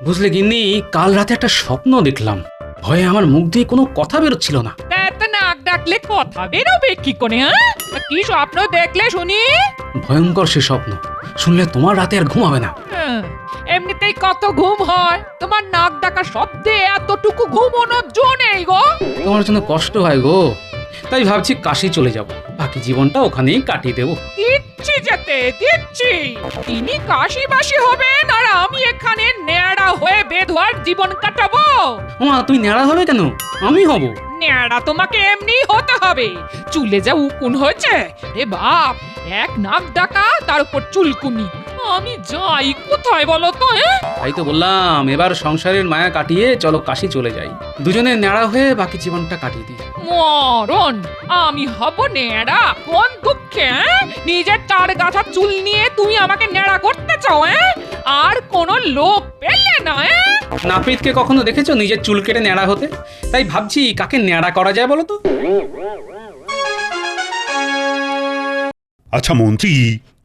বুঝলে গিন্নি, কাল রাতে একটা স্বপ্ন দেখলাম। ভয়ে আমার মুখ দিয়ে কোনো কথা বেরোচ্ছিল না। তা নাক ডাকলে কথা বেরোবে কি করে? হ্যাঁ, তা কি স্বপ্ন দেখলে শুনি? ভয়ঙ্কর সে স্বপ্ন, শুনলে তোমার রাতে আর ঘুম হবে না। এমনিতেই কত ঘুম হয়, তোমার নাক ডাকা শব্দে এতটুকু ঘুমোনোর জো নেই গো। তোমার জন্য কষ্ট হয় গো, তাই ভাবছি কাশি চলে যাব, বাকি জীবনটা ওখানেই কাটিয়ে দেবো। দিচ্ছি যেতে দিচ্ছি, তিনি কাশি বাসি হবেন আর আমি এখানে ন্যাড়া হয়ে বেধোয়ার জীবন কাটাবো। মা, তুমি ন্যাড়া হবে কেন? আমি হব। ন্যাড়া তোমাকে এমনি হতে হবে, চুলে যা উকুন হয়েছে রে বাপ, এক নাক ডাকা তার উপর চুলকুনি। আমি যাই কোথায় বলো তো? তাই তো বললাম, এবার সংসারের মায়া কাটিয়ে চলো কাশি চলে যাই, দুজনে ন্যাড়া হয়ে বাকি জীবনটা কাটিয়ে দিই। মরণ, আমি হব ন্যাড়া? কোন দুঃখে? নিজের তার গাছা চুল নিয়ে তুমি আমাকে ন্যাড়া করতে চাও? আর কোন লোক পেলে না? নাপিতকে কখনো দেখেছো নিজের চুল কেটে ন্যাড়া হতে? তাই ভাবছি কাকে ন্যাড়া করা যায় বলো তো। আচ্ছা মন্ত্রী,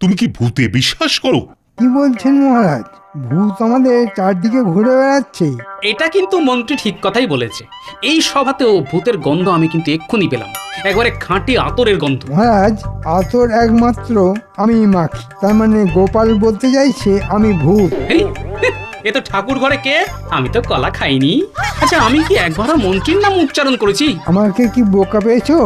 তুমি কি ভূতে বিশ্বাস করো? কি বলছেন মহারাজ? ভূত আমাদের চারদিকে ঘুরে বেড়াচ্ছে। এটা কিন্তু মন্ত্রী ঠিক কথাই বলেছে। এই সভাতেও ভূতের গন্ধ আমি কিন্তু এক্ষুনি পেলাম, একবারে খাঁটি আতরের গন্ধ। মহারাজ, আতর একমাত্র আমি মাখি, তার মানে গোপাল বলতে চাইছে আমি ভূত। এই, এ তো ঠাকুর ঘরে কে? আমি তো কলা খাইনি। আচ্ছা, আমি কি একবারও মন্ত্রীর নাম উচ্চারণ করেছি? আমাকে কি বোকা পেয়েছো?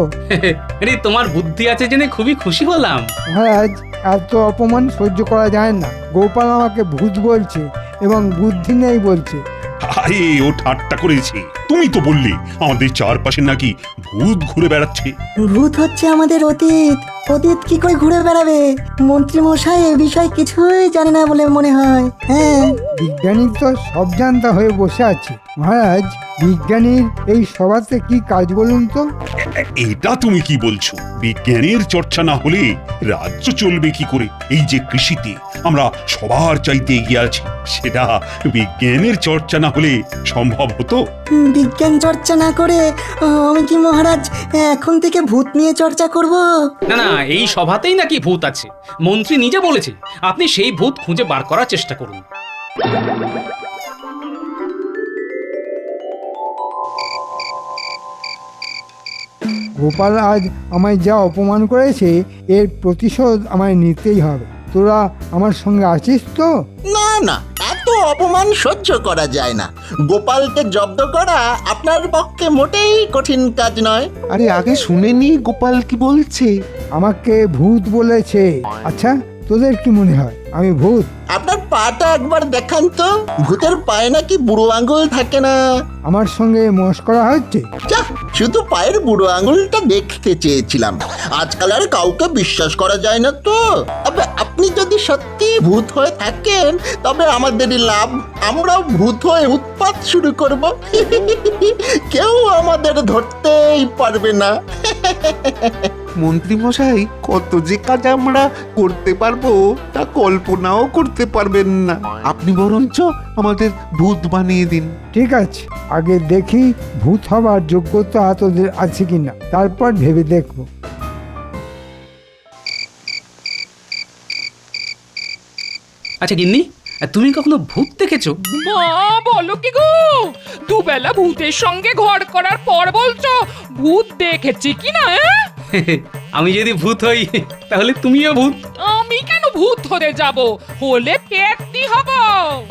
আরে, তোমার বুদ্ধি আছে জেনে খুবই খুশি হলাম। মহারাজ, এত অপমান সহ্য করা যায় না। গোপাল আমাকে ভূত বলছে এবং বুদ্ধি নেই বলছে। আরে ও ঠাট্টা করেছে। তুমি তো বললে আমাদের চারপাশে নাকি ভূত ঘুরে বেড়াচ্ছে। ভূত হচ্ছে আমাদের অতীত। অতীত কি করে ঘুরে বেড়াবে? মন্ত্রী মশাই এ বিষয়ে কিছুই জানে না বলে মনে হয়। হ্যাঁ, বিজ্ঞানী তো সব জানতা হয়ে বসে আছে। মহারাজ, বিজ্ঞানীর এই সভাতে কি কাজ বলুন তো? এটা তুমি কি বলছো? বিজ্ঞানের চর্চা না হলে রাজ্য চলবে কি করে? এই যে কৃষিতে আমরা সবার চাইতে এগিয়ে আছি, সেটা বিজ্ঞানের চর্চা না হলে সম্ভব হতো? বিজ্ঞান চর্চা না করে আমি কি মহারাজ এখন থেকে ভূত নিয়ে চর্চা করব? না না, এই সভাতেই নাকি ভূত আছে, মন্ত্রী নিজে বলেছে। আপনি সেই ভূত খুঁজে বার করার চেষ্টা করুন। গোপাল আজ আমায় যা অপমান করেছে, এর প্রতিশোধ আমায় নিতেই হবে। তোরা আমার সঙ্গে আছিস তো? না না, এত অপমান সহ্য করা যায় না। গোপালকে জব্দ করা আপনার পক্ষে মোটেই কঠিন কাজ নয়। আরে আগে শুনেনি গোপাল কি বলছে। আমাকে ভূত বলেছে। আচ্ছা, তোদের কি মনে হয় আমি ভূত? আপনার পাটা একবার দেখান তো, ভূতের পায়ে নাকি বুড়ো আঙুল থাকে না? আমার সঙ্গে মস্করা হচ্ছে? যা, শুধু পায়ের বুড়ো আঙুলটা দেখতে চেয়েছিলাম। আজকাল আর কাউকে বিশ্বাস করা যায় না তো। তবে আপনি যদি সত্যি ভূত হয়ে থাকেন তবে আমাদেরই লাভ। আমরাও ভূত হয়ে উৎপাত শুরু করব। কেউ আমাদের ধরতেই পারবে না। মন্ত্রী মশাই, কত যে কাজ আমরা করতে পারবো তা কল্পনাও করতে পারবেন না। আপনি বরঞ্চ আমাদের ভূত বানিয়ে দিন। ঠিক আছে, আগে দেখি ভূত হবার যোগ্যতা তোদের আছে কিনা, তারপর ভেবে দেখবো। আচ্ছা গিন্নি, তুমি কখনো ভূত দেখেছো? মা, বলো কি গো? দুবেলা ভূতের সঙ্গে ঘর করার পর বলছো ভূত দেখেছি কিনা? আমি যদি ভূত হই তাহলে তুমিও ভূত। আমি কেন ভূত হতে যাব? হলে পেটনি হব।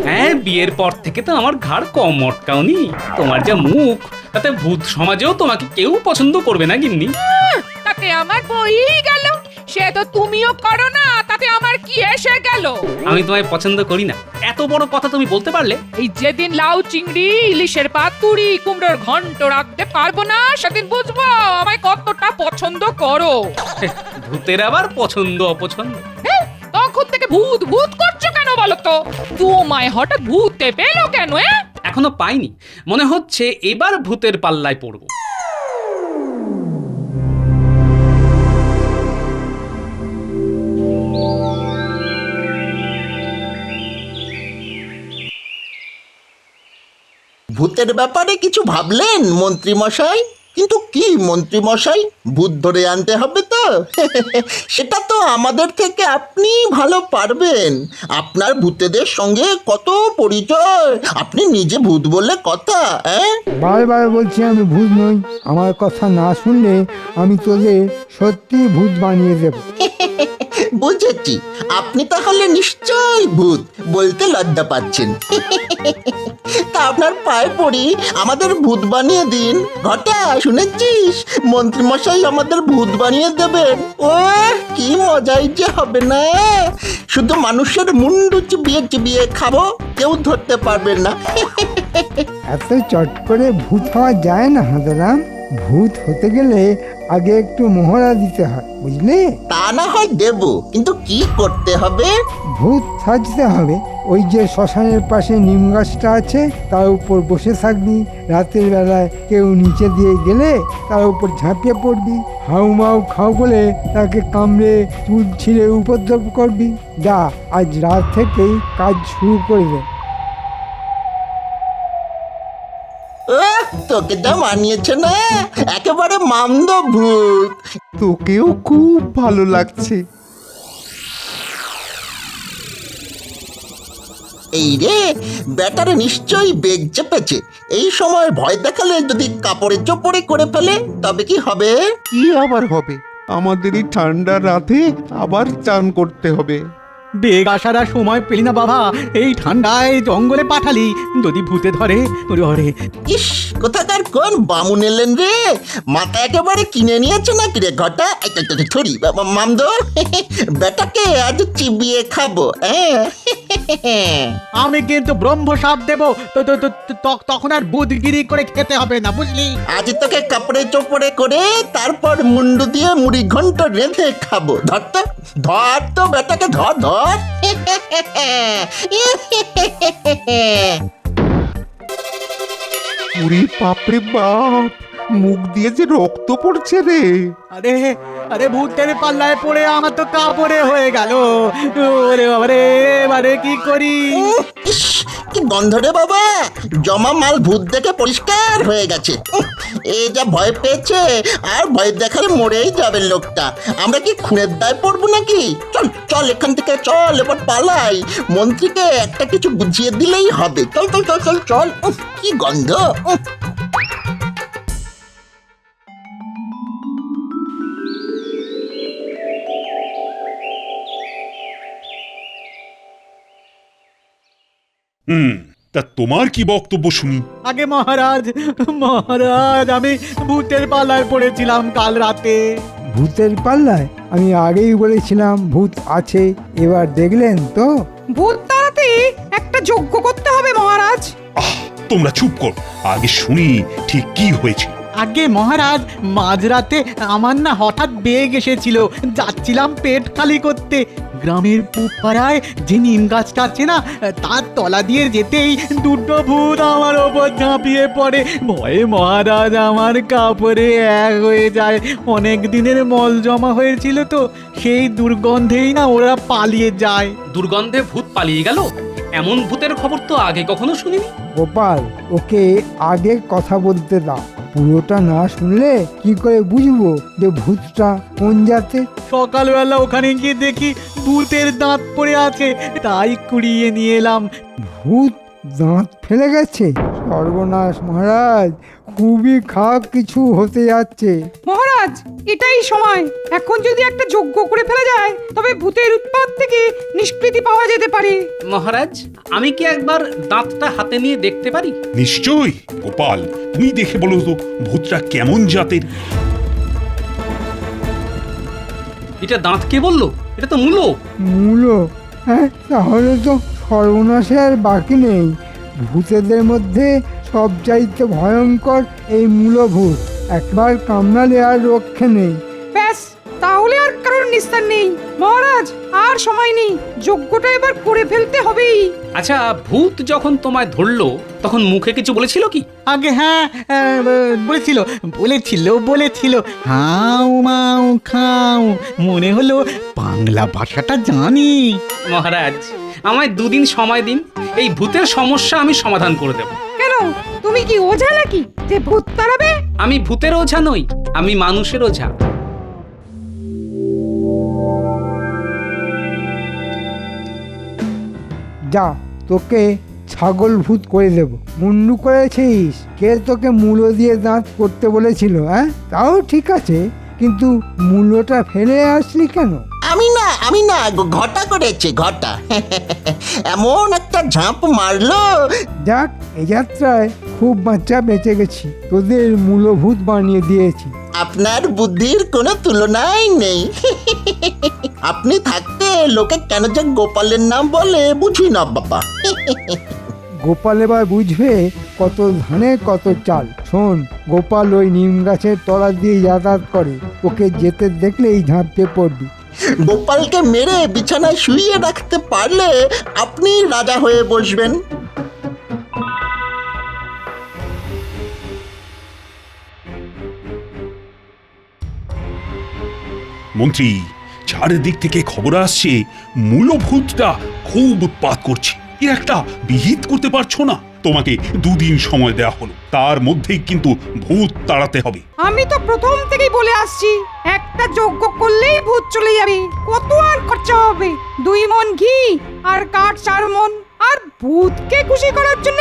হ্যাঁ, বিয়ের পর থেকে তো আমার ঘাড় কম মটকাওনি। তোমার যা মুখ, তাতে ভূত সমাজেও তোমাকে কেউ পছন্দ করবে না গিন্নি। তাতে আমার বই গেল, সে তো তুমিও করো না, তাতে আমার কি এসে গেল? আমি তোমায় পছন্দ করি না, এত বড় কথা তুমি বলতে পারলে? এই যেদিন লাউ চিংড়ি ইলিশের পাতুরি কুমড়োর ঘন্ট রাখতে পারবো না, সেদিন বুঝবো আমায় কতটা পছন্দ করো। ভূতের আবার পছন্দ অপছন্দ? তখন থেকে ভূত ভূত করছো কেন বলো তো? তোমায় হঠাৎ ভূতে পেলো কেন? এখনো পাইনি, মনে হচ্ছে এবার ভূতের পাল্লায় পড়বো। ভূতের ব্যাপারে কিছু ভাবলেন মন্ত্রী মশাই? কিন্তু কি মন্ত্রী মশাই, ভূত ধরে আনতে হবে তো? সেটা তো আমাদের থেকে আপনি ভালো পারবেন। আপনার ভূতেদের সঙ্গে কত পরিচয়, আপনি নিজে ভূত বললে কথা। বারবার বলছি আমি ভূত নই। আমার কথা না শুনলে আমি তোদের সত্যি ভূত বানিয়ে দেব। বুঝেছি, আপনি তাহলে নিশ্চয়ই ভূত, বলতে লজ্জা পাচ্ছেন। তা আপনার পায়ে পড়ি, আমাদের ভূত বানিয়ে দিন। ঘটা, শুনেছিস মন্ত্রী মশাই আমাদের ভূত বানিয়ে দেবেন? ও কি মজাই যে হবে না! শুধু মানুষের মুন্ডু চিবিয়ে চিবিয়ে খাবো, কেউ ধরতে পারবেন না। এত চট করে ভূত হওয়া যায় না হাঁদারাম। ভূত হতে গেলে আগে একটু মোহরা দিতে হয়, বুঝলি? তা না হয় দেব, কিন্তু কি করতে হবে? ভূত সাজতে হবে। ওই যে শ্মশানের পাশে নিম গাছটা আছে, তার উপর বসে থাকবি। রাতের বেলায় কেউ নিচে দিয়ে গেলে তার উপর ঝাঁপিয়ে পড়বি। হাউমাউ খাও বলে তাকে কামড়ে চুল ছিঁড়ে উপদ্রব করবি। যা, আজ রাত থেকেই কাজ শুরু করে দে। তোকে যা মানিয়েছে না, একেবারে মামদ ভূত। তোকেও খুব ভালো লাগছে। এই রে, ব্যাটারে নিশ্চয়ই বেগ চেপেছে। এই সময় ভয় দেখালে যদি কাপড়ে চোপড়ে করে ফেলে, তবে কি হবে? কি আবার হবে? আমাদের এই ঠান্ডা রাতে আবার চান করতে হবে। বেগ আসার আর সময় পেলি না বাবা, এই ঠান্ডায় জঙ্গলে পাঠালি, যদি ভূতে ধরে ওরে। ইস, কোথাকার কোন বামুন এলেন রে? মাথা একেবারে কিনে নিয়েছে নাকি রে ঘটা? থরি মামদ, বেটাকে আজ চিবিয়ে খাবো। আমি কিন্তু ব্রহ্ম সাপ দেবো, তখন আর বুধগিরি করে খেতে হবে না, বুঝলি? আজ তোকে কাপড়ে চোপড়ে করে তারপর মুন্ডু দিয়ে মুড়ি ঘন্ট রেঁধে খাবো। ধর তো বেটাকে, ধর ধর। পুরি বাপরে বাপ, মুখ দিয়ে যে রক্ত পড়ছে রে। আরে আরে ভূতের পাল্লায় পড়ে আমার তো কাপড়ে হয়ে গেল। ওরে বাবারে, এবারে কি করি? ইস, কি গন্ধ রে বাবা! জমা মাল ভূত দেখে পরিষ্কার হয়ে গেছে। এ যা ভয় পেয়েছে, আর ভয় দেখালে মরেই যাবে লোকটা। আমরা কি খুনের দায় পড়বো নাকি? চল চল, এখান থেকে চল, এবার পালাই। মন্ত্রীকে একটা কিছু বুঝিয়ে দিলেই হবে। চল চল চল চল চল। কি গন্ধ! তা তোমার কি বক্তব্য শুনি? আগে মহারাজ, মহারাজ, আমি ভূতের পাল্লায় পড়েছিলাম কাল রাতে। ভূতের পাল্লায়? আমি আগেই বলেছিলাম ভূত আছে। এবার দেখলেন তো? ভূত তাড়াতে একটা যজ্ঞ করতে হবে মহারাজ। তোমরা চুপ করো, আগে শুনি ঠিক কি হয়েছে। আগে মহারাজ, মাঝরাতে আমার না হঠাৎ বেগ এসেছিল। যাচ্ছিলাম পেট খালি করতে। গ্রামের পুপাড়ায় যে নিম গাছটা আছে না, তার তলা দিয়ে যেতেই দুটো ভূত আমার ওপর ঝাঁপিয়ে পড়ে। ভয়ে মহারাজ আমার কাপড়ে এক হয়ে যায়। অনেক দিনের মল জমা হয়েছিল তো, সেই দুর্গন্ধেই না ওরা পালিয়ে যায়। দুর্গন্ধে ভূত পালিয়ে গেল? এমন ভূতের খবর তো আগে কখনো শুনিনি। গোপাল, ওকে আগে কথা বলতে দাও। পুরোটা না শুনলে কি করে বুঝবো যে ভূতটা কোন জাতের? সকালবেলা ওখানে গিয়ে দেখি ভূতের দাঁত পড়ে আছে, তাই কুড়িয়ে নিয়ে এলাম। ভূত দাঁত ফেলে গেছে? সর্বনাশ মহারাজ, খুবই খারাপ কিছু হতে যাচ্ছে। মহারাজ, এটাই সময়। এখন যদি একটা যজ্ঞ করে ফেলা যায়, তবে ভূতের উৎপাত থেকে নিষ্কৃতি পাওয়া যেতে পারে। মহারাজ, আমি কি একবার দাঁতটা হাতে নিয়ে দেখতে পারি? নিশ্চয়ই। গোপাল, তুমি দেখে বলো তো ভূতটা কেমন জাতের। এটা দাঁত কে বললো? এটা তো মূলো। মূলো? হ্যাঁ, তাহলে তো সর্বনাশে আর বাকি নেই। ভূতেদের মধ্যে সবচাইতে ভয়ঙ্কর এই মূলভূত। একবার কামড়ালে আর রক্ষে নেই। ব্যাস, তাহলে আর কারোর নিস্তার নেই। মহারাজ, আর সময় নেই, যজ্ঞটা এবার করে ফেলতে হবেই। আচ্ছা, ভূত যখন তোমায় ধরলো তখন মুখে কিছু বলেছিল কি? আগে হ্যাঁ, বলেছিল বলেছিল বলেছিল হাউ মাউ খাও। মনে হলো বাংলা ভাষাটা জানি। মহারাজ, আমায় 2 দিন সময় দিন, এই ভূতের সমস্যা আমি সমাধান করে দেব। কেন কেন? তুমি কি ওঝা নাকি যে ভূত তাড়াবে? আমি ভূতের ওঝা নই, আমি মানুষের ওঝা। যা, তোকে ছাগল ভূত করে দেব। মুন্ডু করেছিস? কে তোকে মূলো দিয়ে দাঁত করতে বলেছিল? হ্যাঁ, তাও ঠিক আছে, কিন্তু মূলোটা ফেলে আসলি কেন? আমি না ঘটা করেছে ঘটা। এমন একটা ঝাঁপ মারলো। যাক, এই যাত্রায় খুব বাচ্চা বেঁচে গেছি, তোদের মূলভূত বানিয়ে দিয়েছি। আপনার বুদ্ধির কোনো তুলনাই নেই। আপনি থাকতে লোকে কেন যে গোপালের নাম বলে বুঝি না বাবা। গোপাল এবার বুঝবে কত ধানে কত চাল। শোন, গোপাল ওই নিম গাছের তলা দিয়ে যাতায়াত করে, ওকে যেতে দেখলেই ঝাঁপিয়ে পড়বি। গোপালকে মেরে বিছানায় শুইয়ে রাখতে পারলে আপনি রাজা হয়ে বসবেন। মন্ত্রী, চারিদিক থেকে খবর আসছে মূলভূতটা খুব উৎপাত করছে। এর একটা বিহিত করতে পারছো না? তোমাকে 2 দিন সময় দেওয়া হলো, তার মধ্যেই কিন্তু ভূত তাড়াতে হবে। আমি তো প্রথম থেকেই বলে আসছি, একটা যজ্ঞ করলেই ভূত চলে যাবে। কত আর খরচা হবে? 2 মণ ঘি আর কাঠ 4 মণ। আর ভূতকে খুশি করার জন্য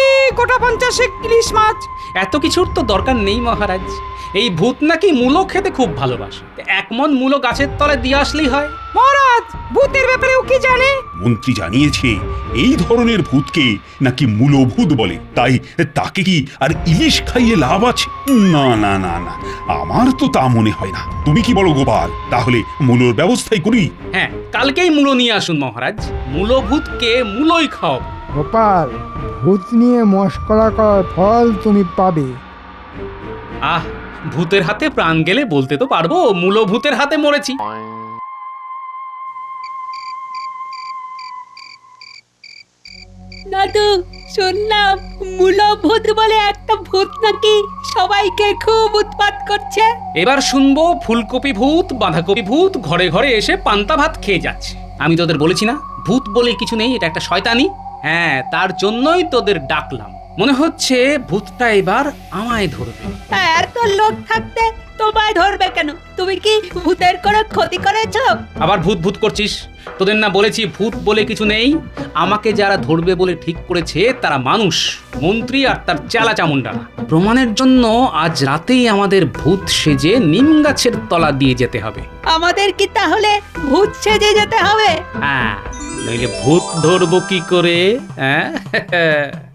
এই গোটা 50 ইলিশ মাছ। এত কিছুর তো দরকার নেই মহারাজ। এই ভূত নাকি মূলো খেতে খুব ভালোবাসে, 1 মণ মূলো গাছের তলায় দিয়ে আসলেই হয়। মহারাজ, ভূতের ব্যাপারেও কি জানে? মন্ত্রী জানিয়েছে এই ধরনের ভূতকে নাকি মূলভূত বলে, তাই তাকে কি আর ইলিশ খাইয়ে লাভ আছে? না না না না, আমার তো তা মনে হয় না। তুমি কি বলো গোপাল? তাহলে মূলোর ব্যবস্থাই করি। হ্যাঁ, কালকেই মূলো নিয়ে আসুন মহারাজ। মূলো ভূতকে মূলোই খাও। গোপাল, ভূত নিয়ে মস্করা করার ফল তুমি পাবে। আহ, ভূতের হাতে প্রাণ গেলে বলতে তো পারবো মূলো ভূতের হাতে মরেছি। দাদু, শুনলাম মূলভূত বলে একটা ভূত নাকি সবাইকে খুব উৎপাত করছে। এবার শুনবো ফুলকপি ভূত, বাঁধাকপি ভূত ঘরে ঘরে এসে পান্তা ভাত খেয়ে যাচ্ছে। আমি তোদের বলেছি না, ভূত বলে কিছু নেই, এটা একটা শয়তানি। হ্যাঁ, তার জন্যই তোদের ডাকলাম। মনে হচ্ছে ভূতটা এবার আমায় ধরবে। এত লোক থাকতে তোমায় ধরবে কেন? তুমি কি ভূতের কোনো ক্ষতি করেছো? আবার ভূত ভূত করছিস? তোদের না বলেছি ভূত বলে কিছু নেই? আমাকে যারা ধরবে বলে ঠিক করেছে তারা মানুষ, মন্ত্রী আর তার চেলা চামুন্ডারা। প্রমাণের জন্য আজ রাতেই আমাদের ভূত সেজে নিম গাছের তলা দিয়ে যেতে হবে। আমাদের কি তাহলে ভূত সেজে যেতে হবে? হ্যাঁ, নইলে ভূত ধরবো কি করে? হ্যাঁ,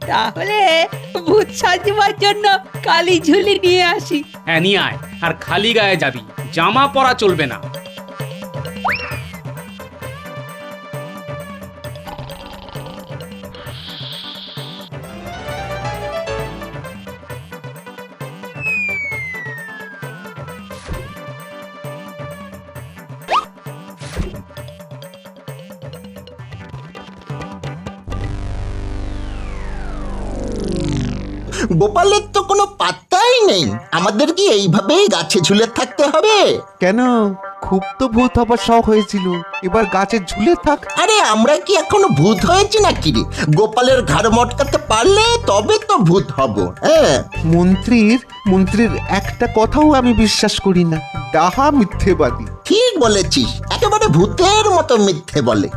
তাহলে ভূত সাজবার জন্য কালি ঝুলি নিয়ে আসি। হ্যাঁ, নিয়ে আয়। আর খালি গায়ে যাবি, জামা পরা চলবে না। গোপালের তো কোনো পাত্তাই নেই। আমাদের কি এইভাবেই গাছে ঝুলে থাকতে হবে? কেন? খুব তো ভূত হবার শখ হয়েছিল, এবার গাছে ঝুলে থাক। আরে আমরা কি এখনো ভূত হয়েছি নাকি রে? গোপালের ঘাড় মটকাতে পারলে তবে তো ভূত হব। হ্যাঁ, মন্ত্রীর একটা কথাও আমি বিশ্বাস করি না। ডাহা মিথ্যেবাদী। ঠিক বলেছিস, একেবারে ভূতের মতো মিথ্যে বলে।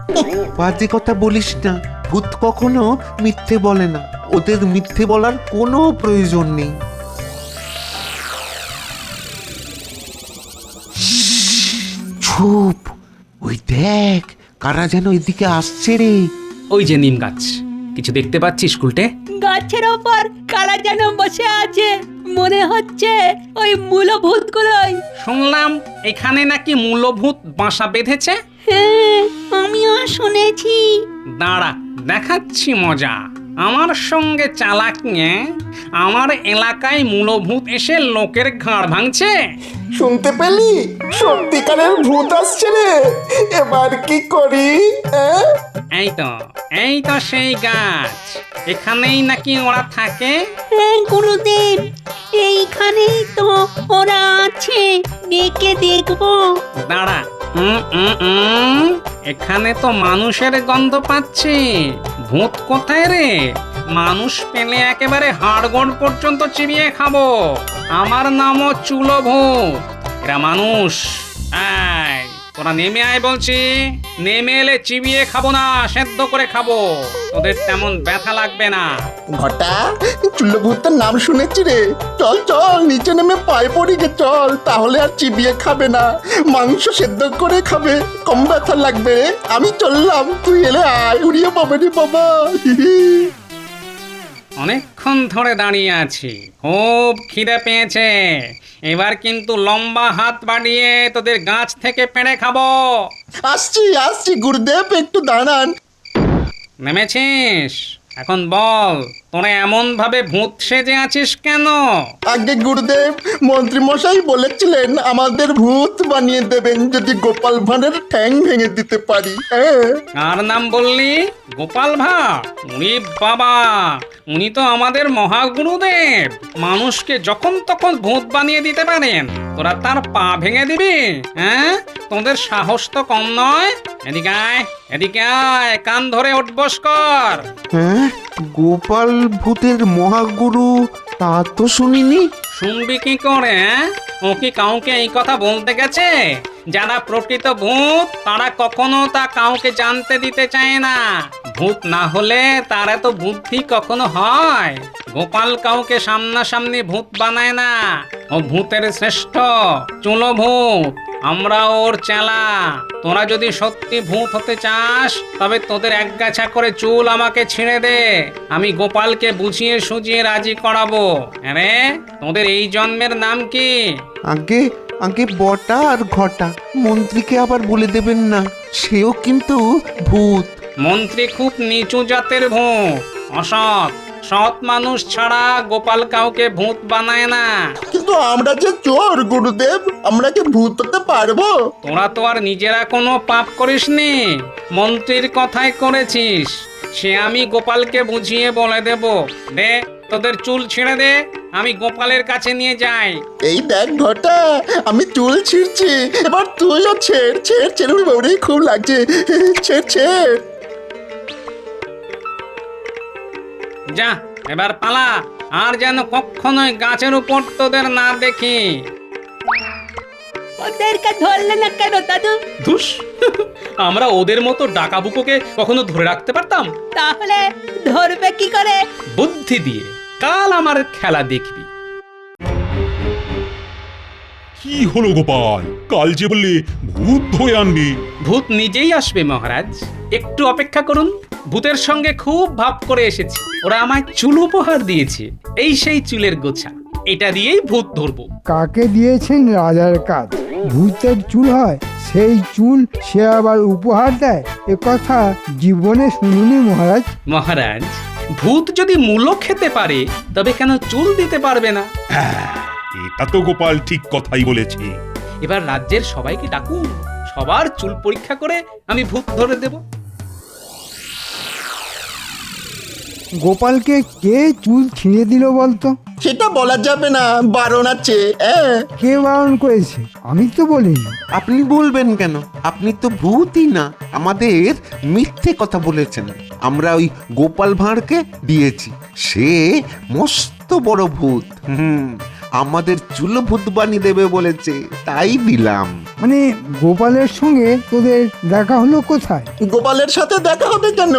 বাজে কথা বলিস না, ভূত কখনো মিথ্যে বলে না, ওদের মিথ্যে বলার কোনো প্রয়োজন নেই। চুপ, ওই দেখ কারা যেন এদিকে আসছে রে। ওই যে নিম গাছ, কিছু দেখতে পাচ্ছিস উল্টে? গাছের ওপর কারা যেন বসে আছে, মনে হচ্ছে ওই মূলভূতগুলোই। শুনলাম এখানে নাকি মূলভূত বাসা বেঁধেছে। হ্যাঁ, আমিও শুনেছি। দাঁড়া, দেখাচ্ছি মজা। আমার সঙ্গে চালাক নিয়ে আমার এলাকায় মূলভূত এসে লোকের ঘাড় ভাঙছে। শুনতে পেলি? সত্যিকারের ভূত আসছে রে। এবার কি করি? এই তো সেই গাছ। এখানেই নাকি ওরা থাকে। হ্যাঁ গুরুদেব, এইখানেই তো ওরা আছে, ডেকে দেখবো। দাঁড়া, এখানে তো মানুষের গন্ধ পাচ্ছি। ভূত কোথায় রে? মানুষ পেলে একেবারে হাড়গোড় পর্যন্ত চিবিয়ে খাবো। আমার নামও চুলোভূত। এরা মানুষ। এই, তোরা নেমে আয় বলছি। নেমে এলে চিবিয়ে খাবো না, সেদ্ধ করে খাবো। তোদের তেমন ব্যথা লাগবে না। ঘটা, চুল্লভূতের নাম শুনেছি রে। চল চল, নিচে নেমে পায়ে পড়ি গে, চল। তাহলে আর চিবিয়ে খাবে না, মাংস সেদ্ধ করে খাবে, কম ব্যথা লাগবে। আমি চললাম, তুই এলে আয়। উড়িয়ে পাবে রে বাবা। অনেকক্ষণ ধরে দাঁড়িয়ে আছি, খুব খিদে পেয়েছে। এবার কিন্তু লম্বা হাত বাড়িয়ে তোদের গাছ থেকে পেড়ে খাবো। আসছি আসছি গুরুদেব, একটু দাঁড়ান। নেমেছিস? এখন বল, তোরা এমন ভাবে ভূত সেজে আছিস কেন? আগে গুরুদেব, মন্ত্রী মশাই বলেছিলেন আমাদের ভূত বানিয়ে দেবেন যদি গোপাল ভাঁড়ের ঠ্যাং ভেঙে দিতে পারি। হ্যাঁ, কার নাম বললি? গোপাল ভাঁড়? উনি বাবা, উনি তো আমাদের মহাগুরুদেব। মানুষকে যখন তখন ভূত বানিয়ে দিতে পারেন, তোরা তার পা ভেঙে দিবি? হ্যাঁ, তোদের সাহস তো কম নয়। এদিকে আয়, এদিকে আয়, কান ধরে উঠবস কর। হ্যাঁ, গোপাল ভূতের মহাগুরু তা তো শুনিনি। শুনবি কি করে? ও কি কাউকে এই কথা বলতে গেছে? যারা প্রকৃত ভূত তারা কখনো তা কাউকে জানতে দিতে চায় না। ভূত না হলে তার এত বুদ্ধি কখনো হয়? গোপাল কাউকে সামনাসামনি ভূত বানায় না। ও ভূতের শ্রেষ্ঠ, চুলো ভূত। আমরা ওর চেলা। তোরা যদি সত্যি ভূত হতে চাস তবে তোদের একগাছা করে চুল আমাকে ছিঁড়ে দে। আমি গোপালকে বুঝিয়ে সুঝিয়ে রাজি করাবো। আরে, তোদের এই জন্মের নাম কি? আগে আগে বটা আর ঘটা, মন্ত্রীকে আবার বলে দেবেন না, সেও কিন্তু ভূত। মন্ত্রী খুব নিচু জাতের ভূত, অসৎ। সৎ মানুষ ছাড়া গোপাল কাউকে ভূত বানায় না। কিন্তু আমরা যে চোর গুরুদেব, আমরা কি ভূত হতে পারবো? তোরা তো আর নিজেরা কোনো পাপ করিসনি, মন্ত্রীর কথাই করেছিস। সে আমি গোপালকে বুঝিয়ে বলে দেব। দে, তোদের চুল ছিঁড়ে দে, আমি গোপালের কাছে নিয়ে যাই। এই দেখ ঘটা, আমি চুল ছিঁড়ছি, এবার তুইও ছেড় ছেড় ছেড়ে। উড়ি বাবা রে, খুব লাগছে। ছেড় ছেড়। যা, এবার পালা। আর যেন কখনোই গাছের উপর তোদের না দেখি। ওদেরকে ধরলে না কেন দাদু? ধুস, আমরা ওদের মতো ডাকাবুকোকে কখনো ধরে রাখতে পারতাম? তাহলে ধরবে কি করে? বুদ্ধি দিয়ে। কাল আমার খেলা দেখবি। কি হলো গোপাল, কাল যে বললে ভূত ধরে আনবি? ভূত নিজেই আসবে মহারাজ, একটু অপেক্ষা করুন। ভূতের সঙ্গে খুব ভাব করে এসেছি। ওরা আমায় চুল উপহার দিয়েছে। এই সেই চুলের গোছা, এটা দিয়েই ভূত ধরবো। কাকে দিয়েছেন রাজার কাজ? ভূতের চুল হয়, সেই চুল সে আবার উপহার দেয়? এ কথা জীবনে শুনিনি মহারাজ। মহারাজ, ভূত যদি মূলো খেতে পারে তবে কেন চুল দিতে পারবে না? এটা তো গোপাল ঠিক কথাই বলেছে। এবার রাজ্যের সবাইকে ডাকুন, সবার চুল পরীক্ষা করে আমি ভূত ধরে দেব। গোপালকে কে চুল ছিঁড়ে দিল বলতো? সেটা বলা যাবে না, বারণ আছে। কে বারণ করেছে? আমি তো বলিনি। আপনি বলবেন কেন? আপনি তো ভূতই না, আমাদের মিথ্যে কথা বলেছেন। আমরা ওই গোপাল ভাঁড়কে দিয়েছি, সে মস্ত বড় ভূত। আমাদের চুলো ভূত বানিয়ে দেবে বলেছে, তাই দিলাম। মানে গোপালের সঙ্গে তোদের দেখা হলো কোথায়? গোপালের সাথে দেখা হবে কেন?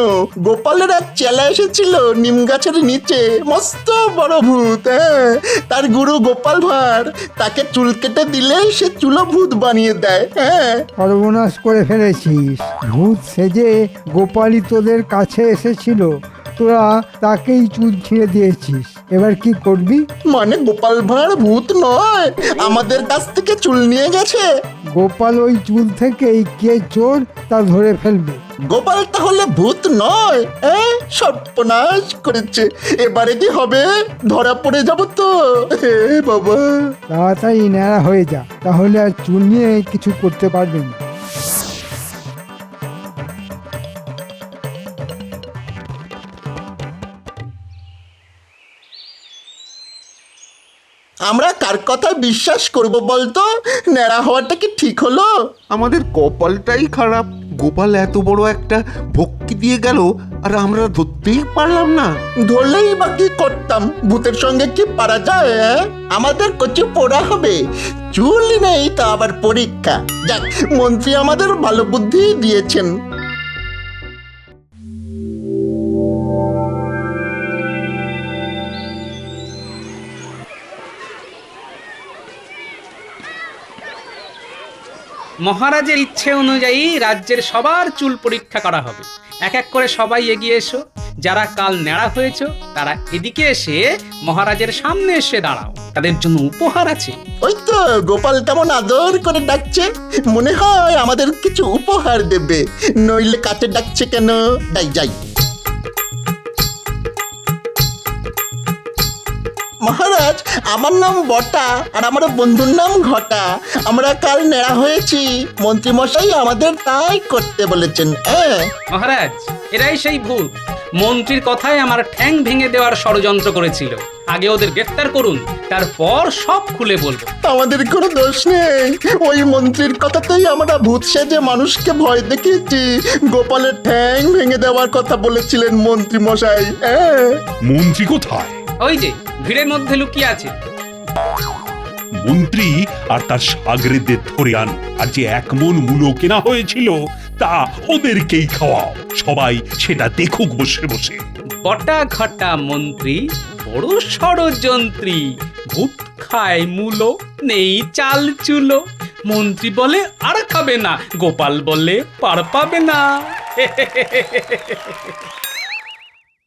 গোপালের এক চেলা এসেছিল নিম গাছের নিচে, মস্ত বড় ভূত। হ্যাঁ, তার গুরু গোপাল ভাঁড়, তাকে চুল কেটে দিলে সে চুলো ভূত বানিয়ে দেয়। হ্যাঁ, সর্বনাশ করে ফেলেছিস। ভূত সেজে গোপালই তোদের কাছে এসেছিল, তোরা তাকেই চুল ছিঁড়ে দিয়েছিস। এবার কি করবি? মানে গোপাল ভাঁড় ভূত নয়, আমাদের কাছ থেকে চুল নিয়ে গেছে। গোপাল ওই চুল থেকেই কে চোর তা ধরে ফেলবে। গোপাল তাহলে ভূত নয়? সর্বনাশ করেছে। এবারে কি হবে? ধরা পড়ে যাব তো। হে বাবা, তাড়াতাড়ি ন্যাড়া হয়ে যা, তাহলে আর চুল নিয়ে কিছু করতে পারবে না। আমরা কার কথা বিশ্বাস করব বলতো? ন্যাড়া হওয়াটা কি ঠিক হলো? আমাদের কপালটাই খারাপ। গোপাল এত বড় একটা ভক্তি দিয়ে গেল আর আমরা ধরতেই পারলাম না। ধরলেই বা কি করতাম? ভূতের সঙ্গে কি পারা যায়? আমাদের কচু পোড়া হবে। চুল নেই তো আবার পরীক্ষা। যাক, মন্ত্রী আমাদের ভালো বুদ্ধি দিয়েছেন। মহারাজের ইচ্ছে অনুযায়ী রাজ্যের সবার চুল পরীক্ষা করা হবে। এক এক করে সবাই এগিয়ে এসো। যারা কাল ন্যাড়া হয়েছো তারা এদিকে এসে মহারাজের সামনে এসে দাঁড়াও। তাদের জন্য উপহার আছে। ওই তো গোপাল কেমন আদর করে ডাকছে, মনে হয় আমাদের কিছু উপহার দেবে। নইলে কাছে ডাকছে কেন? যাই যাই। মহারাজ, আমার নাম বটা আর আমার বন্ধুর নাম ঘটা। আমরা কাল নেড়া হয়েছি, মন্ত্রী মশাই আমাদের তাই করতে বলেছেন। মহারাজ, এরাই সেই ভূত। মন্ত্রীর কথায় আমার ঠ্যাং ভেঙে দেওয়ার ষড়যন্ত্র করেছিল। আগে ওদের গ্রেফতার করুন, তারপর সব খুলে বলবো। আমাদের কোনো দোষ নেই, ওই মন্ত্রীর কথাতেই আমরা ভূত সেজে মানুষকে ভয় দেখিয়েছি। গোপালের ঠ্যাং ভেঙে দেওয়ার কথা বলেছিলেন মন্ত্রী মশাই। মন্ত্রী কোথায়? ওই যে ভিড়ের মধ্যে লুকিয়ে আছে। মন্ত্রী আর তার সাগরেদের ধরে আন, আর যে 1 মণ মূলো কেনা হয়েছিল তা ওদেরকেই খাওয়াও। সবাই সেটা দেখুক বসে বসে। বটা ঘটা মন্ত্রী বড় ষড়যন্ত্রী। ভূত খায় মূলো, নেই চাল চুলো। মন্ত্রী বলে আর খাবে না, গোপাল বলে পার পাবে না।